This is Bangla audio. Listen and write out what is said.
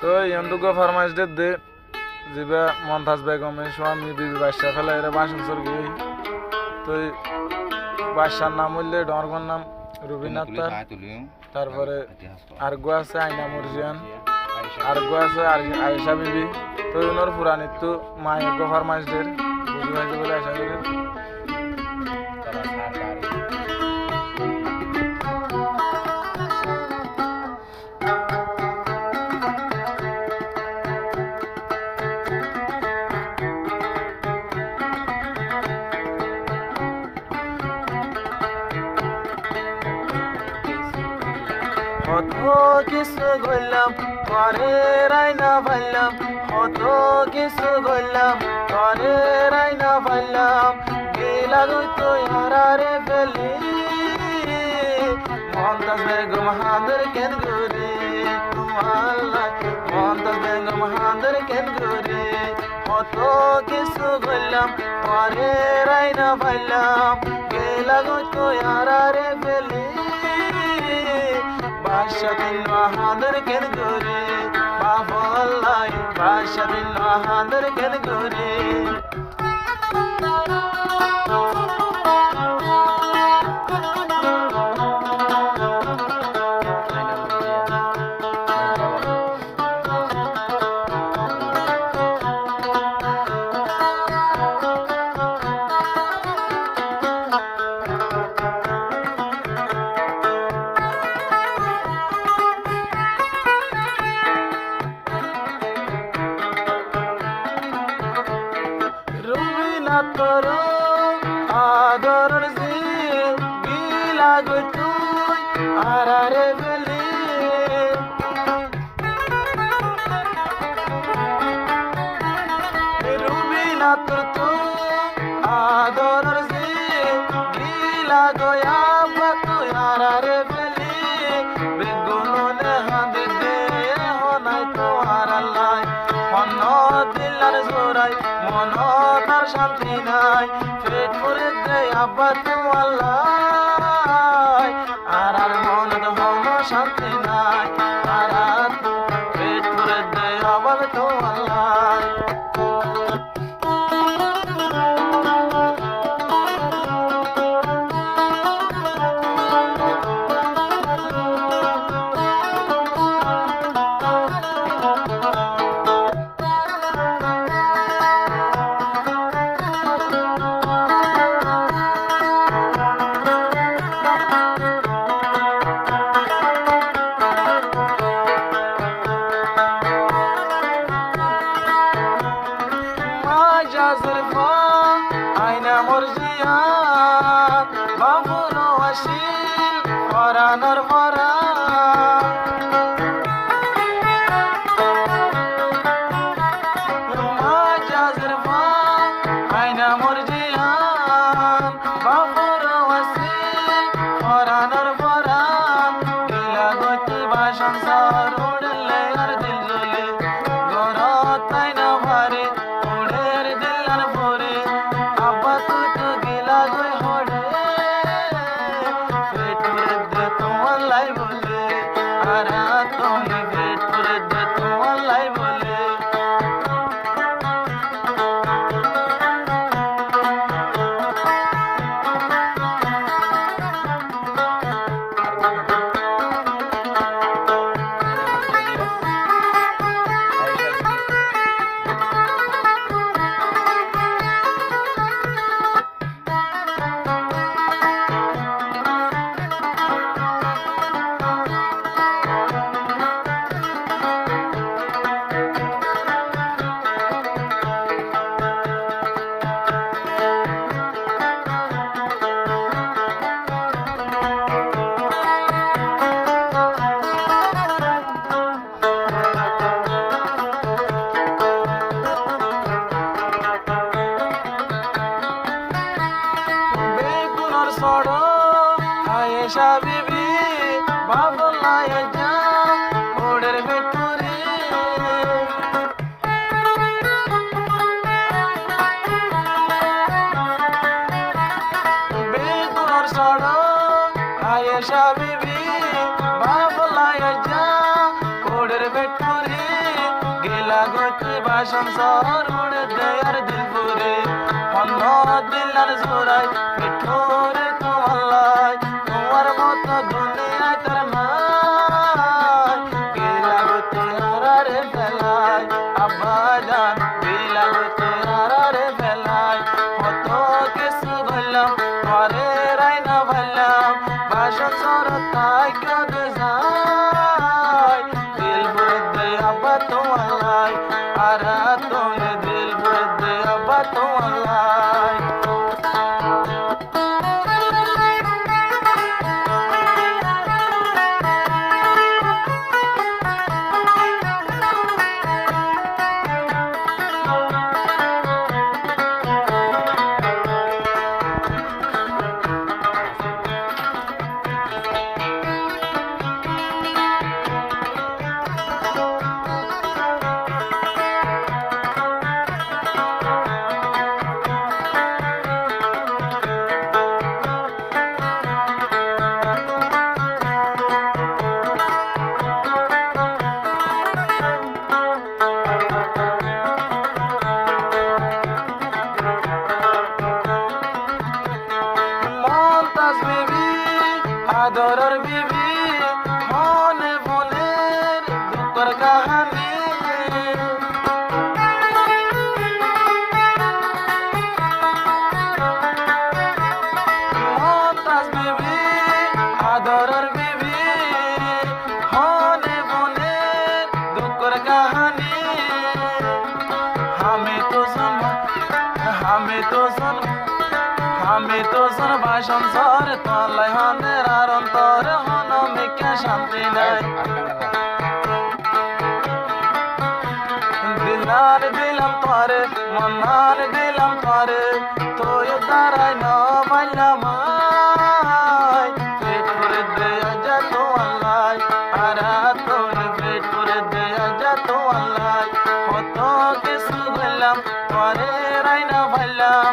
তো ইন্দুগো ফরমাইশ দে জিবা মমতাজ বেগমের স্বামী বিবি বাদশা ফেলা এরা বাসন সরগি তো বাদশার নাম হইলে ডরগর নাম রুবিন আক্তার, তারপরে আরগো আছে আইনা মুরজিয়ান, আরগো আছে আয়েশা বিবি। তো ইনোর পুরানি তো মায়ের ফরমাইশ দের বুঝি হয়েছে বলে আশা করি। কত কিছু গইলাম করে রাইনা পাইলাম, কত কিছু গইলাম করে রাইনা পাইলাম, গেলা তো হারারে ফেলি মমতাজ বেগম হাদের কেন ঘুরে তোমাল্লা, মমতাজ বেগম হাদের কেন ঘুরে। কত কিছু গইলাম করে রাইনা পাইলাম, গেলা তো হারারে ফেলি বাদশাদিন বাহাদুর কেন ঘুরে বাবলাই, বাদশাদিন বাহাদুর কেন ঘুরে। করো আদরের জিল গিলাগো তুই আরারে বেলি, রুবিনা তোর তো আদরের জিল গিলাগো আব্বা তুই আরারে বেলি, বেগুনলে হাঁদে দে হনাই তো হারালাই, মন দিলার জোড়াই মন তার শান্তি নাই, পেট ভরে দে আব্বা তোমাল্লাই, আর মন হন শান্তি নাই, আর পেট ভরে দে আব্বা তোমাল্লাই। আইনা মুরজিয়ান বাবুরো আসিল পরানোর পরা, আইনা মুরজিয়ান বাবুরো আসিল পরানোর পরা, দিলা গতি বাসন সার উড়লে আর দিল জ্বলে গরত আইনা ভারে উড়ের দিলার ভরে, আব্বা তুই তো গেলা গই হড়ে পেট ভরে দে তোমার লাই বলে, আর তুমি পেট ভরে দে তোমার লাই বলে। বাসন সর উড়ে দে আর দিল পুরে অন্য দিলার জোড়াই মিঠুরে তোমার লাই তোমার মতো দুনিয়ায় তার নাই কি লাগতে হারারে বেলায় আব্বা জান কি লাগতে হারারে বেলায় কত কিছু বললাম ঘরে রাইনা বললাম বাসন সর তাই কেঁদে যায় দিল ভরে দে আব্বা তোমার লাই আর তোরে দিল ভরে দে আব্বা তোমার লাই মমতাজ বিবি আদরের বিবি মনে মনের দুঃখের কাহানি মমতাজ বিবি আদরের বিবি মনে মনের দুঃখের কাহানি আমি তো জন বাসন সর তলাই হনের আর অন্তর হন মিকে শান্তি নাই দিলার দিলাম তোরে মনার দিলাম তোরে তোর দ্বারাই ন পাইলাম পেট করে দে আজা তো আল্লাহ আর তোর পেট করে দে আজা তো আল্লাহ কত কিছু বললাম তোরে রাইনা ভাইলাম